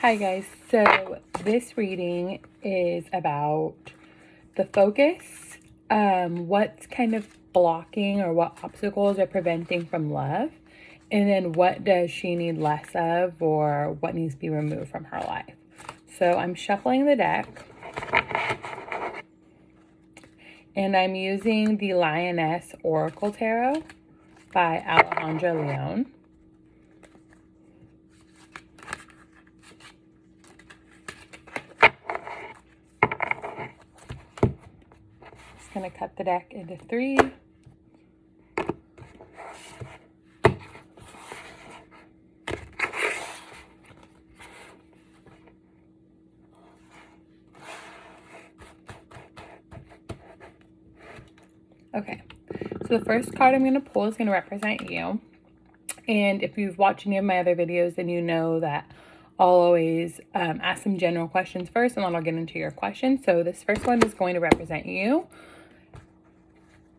Hi guys, so this reading is about the focus, what's kind of blocking or what obstacles are preventing from love, and then what does she need less of or what needs to be removed from her life. So I'm shuffling the deck and I'm using the Lioness Oracle Tarot by Alejandra Leon. Going to cut the deck into 3. Okay, so the first card I'm going to pull is going to represent you. And if you've watched any of my other videos, then you know that I'll always ask some general questions first, and then I'll get into your questions. So this first one is going to represent you.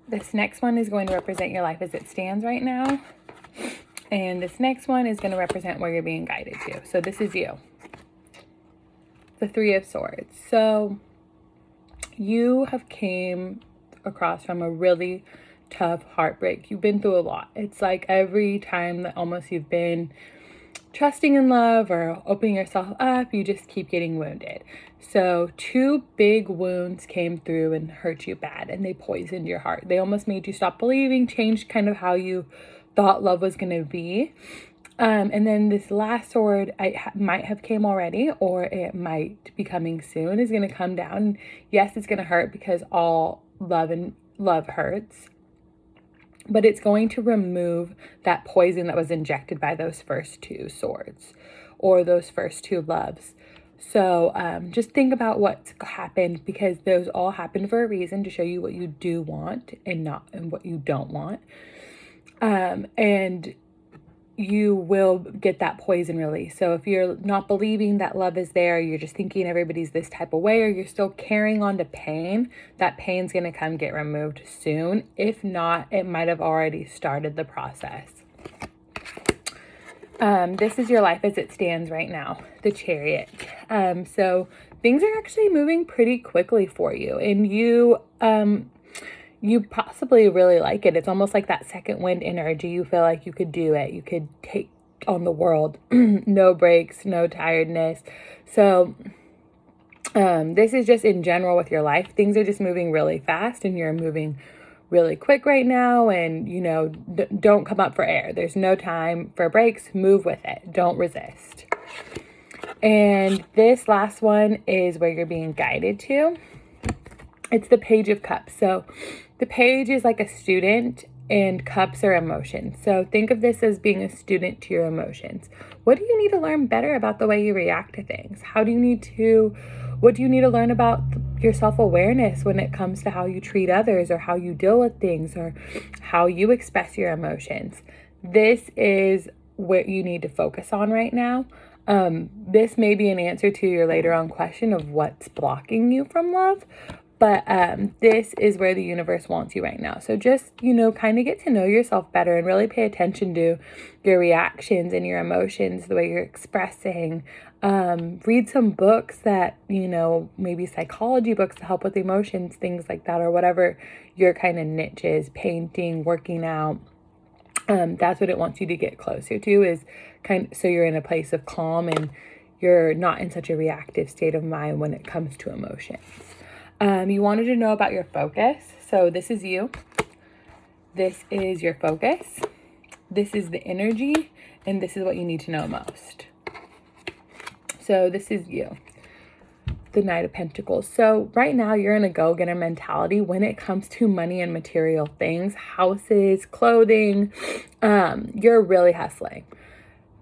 This next one is going to represent your life as it stands right now. And this next one is going to represent where you're being guided to. So this is you. The 3 of Swords. So you have came across from a really tough heartbreak. You've been through a lot. It's like every time that almost you've been trusting in love or opening yourself up, you just keep getting wounded. So 2 big wounds came through and hurt you bad, and they poisoned your heart. They almost made you stop believing, changed kind of how you thought love was going to be. And then this last sword might have came already, or it might be coming soon, is going to come down. Yes, it's going to hurt because all love hurts. But it's going to remove that poison that was injected by those first 2 swords or those first 2 loves. So just think about what's happened, because those all happened for a reason, to show you what you do want and what you don't want. And you will get that poison release. So if you're not believing that love is there, you're just thinking everybody's this type of way, or you're still carrying on to pain, that pain's going to come get removed soon. If not, it might have already started the process. This is your life as it stands right now, the Chariot. So things are actually moving pretty quickly for you, and you possibly really like it. It's almost like that second wind energy. You feel like you could do it. You could take on the world. No breaks, no tiredness. So this is just in general with your life. Things are just moving really fast, and you're moving really quick right now. And, you know, don't come up for air. There's no time for breaks. Move with it. Don't resist. And this last one is where you're being guided to. It's the Page of Cups. So the page is like a student, and cups are emotions. So think of this as being a student to your emotions. What do you need to learn better about the way you react to things? What do you need to learn about your self-awareness when it comes to how you treat others, or how you deal with things, or how you express your emotions? This is what you need to focus on right now. This may be an answer to your later on question of what's blocking you from love. But this is where the universe wants you right now. So just, kind of get to know yourself better and really pay attention to your reactions and your emotions, the way you're expressing. Read some books that, maybe psychology books to help with emotions, things like that, or whatever your kind of niche is, painting, working out. That's what it wants you to get closer to, is so you're in a place of calm and you're not in such a reactive state of mind when it comes to emotions. You wanted to know about your focus. So this is you. This is your focus. This is the energy. And this is what you need to know most. So this is you. The Knight of Pentacles. So right now you're in a go-getter mentality when it comes to money and material things, houses, clothing. You're really hustling.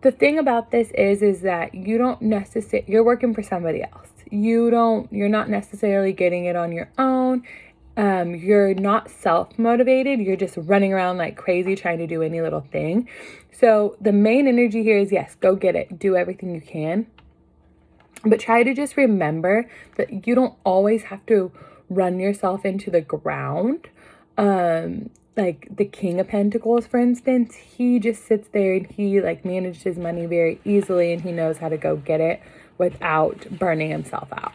The thing about this is that you're working for somebody else. You're not necessarily getting it on your own. You're not self-motivated. You're just running around like crazy trying to do any little thing. So the main energy here is, yes, go get it. Do everything you can. But try to just remember that you don't always have to run yourself into the ground. like the King of Pentacles, for instance, he just sits there and he like managed his money very easily, and he knows how to go get it without burning himself out.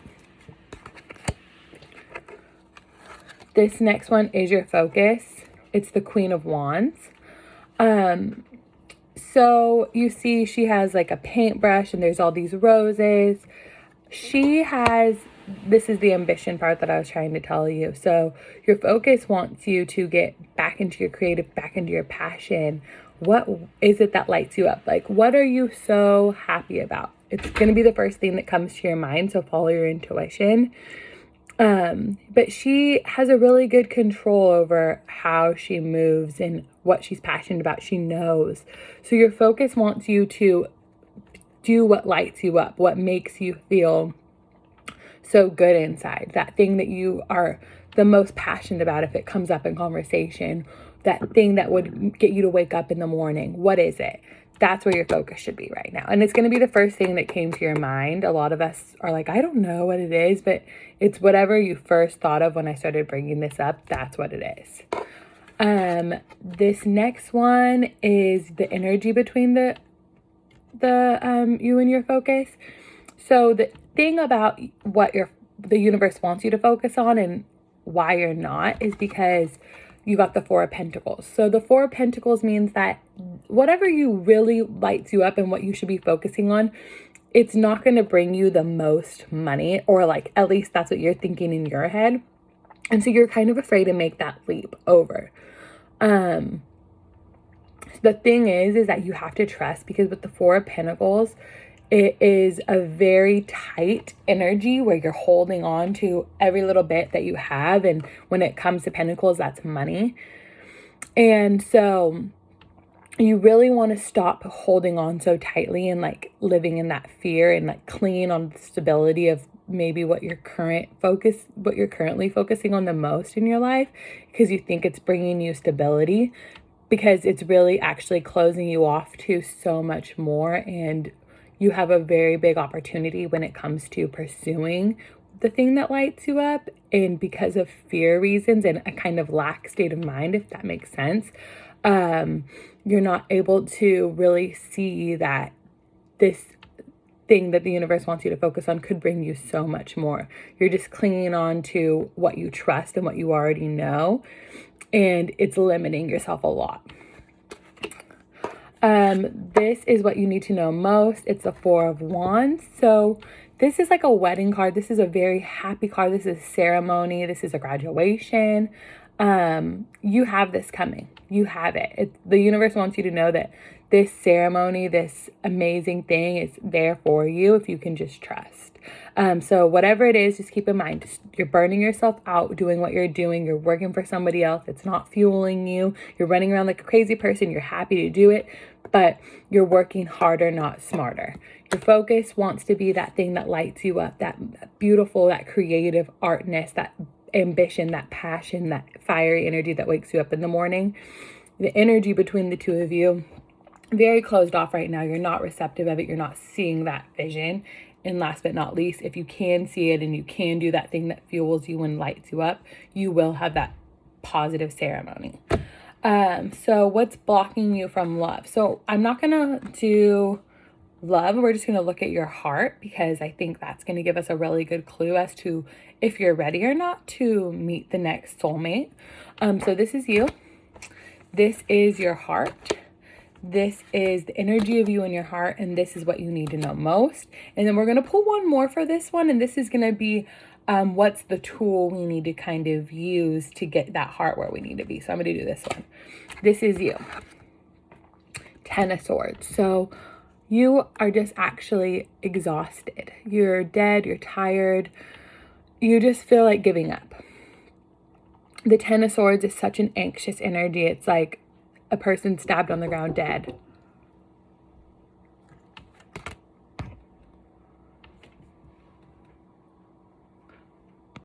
This next one is your focus. It's the Queen of Wands. So you see she has like a paintbrush and there's all these roses. This is the ambition part that I was trying to tell you. So your focus wants you to get back into your creative, back into your passion. What is it that lights you up? Like, what are you so happy about? It's going to be the first thing that comes to your mind. So follow your intuition. But she has a really good control over how she moves and what she's passionate about. She knows. So your focus wants you to do what lights you up, what makes you feel so good inside, that thing that you are the most passionate about. If it comes up in conversation, that thing that would get you to wake up in the morning, what is it? That's where your focus should be right now. And it's going to be the first thing that came to your mind. A lot of us are like, I don't know what it is, but it's whatever you first thought of when I started bringing this up. That's what it is. This next one is the energy between the you and your focus. So the thing about what the universe wants you to focus on and why you're not is because you got the Four of Pentacles. So the Four of Pentacles means that whatever you really lights you up and what you should be focusing on, it's not going to bring you the most money, or like at least that's what you're thinking in your head. And so you're kind of afraid to make that leap over. The thing is that you have to trust, because with the Four of Pentacles, it is a very tight energy where you're holding on to every little bit that you have. And when it comes to Pentacles, that's money. And so you really want to stop holding on so tightly and like living in that fear, and like clinging on the stability of maybe what you're currently focusing on the most in your life, because you think it's bringing you stability, because it's really actually closing you off to so much more. And you have a very big opportunity when it comes to pursuing the thing that lights you up. And because of fear reasons and a kind of lack state of mind, if that makes sense, you're not able to really see that this thing that the universe wants you to focus on could bring you so much more. You're just clinging on to what you trust and what you already know, and it's limiting yourself a lot. This is what you need to know most. It's a Four of Wands. So this is like a wedding card. This is a very happy card. This is a ceremony. This is a graduation. You have this coming. You have it. The universe wants you to know that this ceremony, this amazing thing is there for you if you can just trust. So whatever it is, just keep in mind, you're burning yourself out doing what you're doing. You're working for somebody else. It's not fueling you. You're running around like a crazy person. You're happy to do it, but you're working harder, not smarter. Your focus wants to be that thing that lights you up, that beautiful, that creative artness, that ambition, that passion, that fiery energy that wakes you up in the morning. The energy between the two of you, very closed off right now. You're not receptive of it. You're not seeing that vision. And last but not least, if you can see it and you can do that thing that fuels you and lights you up, you will have that positive ceremony. So what's blocking you from love? So I'm not going to do love. We're just going to look at your heart, because I think that's going to give us a really good clue as to if you're ready or not to meet the next soulmate. So this is you. This is your heart. This is the energy of you and your heart, and this is what you need to know most. And then we're going to pull one more for this one, and this is going to be what's the tool we need to kind of use to get that heart where we need to be. So I'm going to do this one. This is you. Ten of Swords. So you are just actually exhausted. You're dead. You're tired. You just feel like giving up. The Ten of Swords is such an anxious energy. It's like a person stabbed on the ground dead.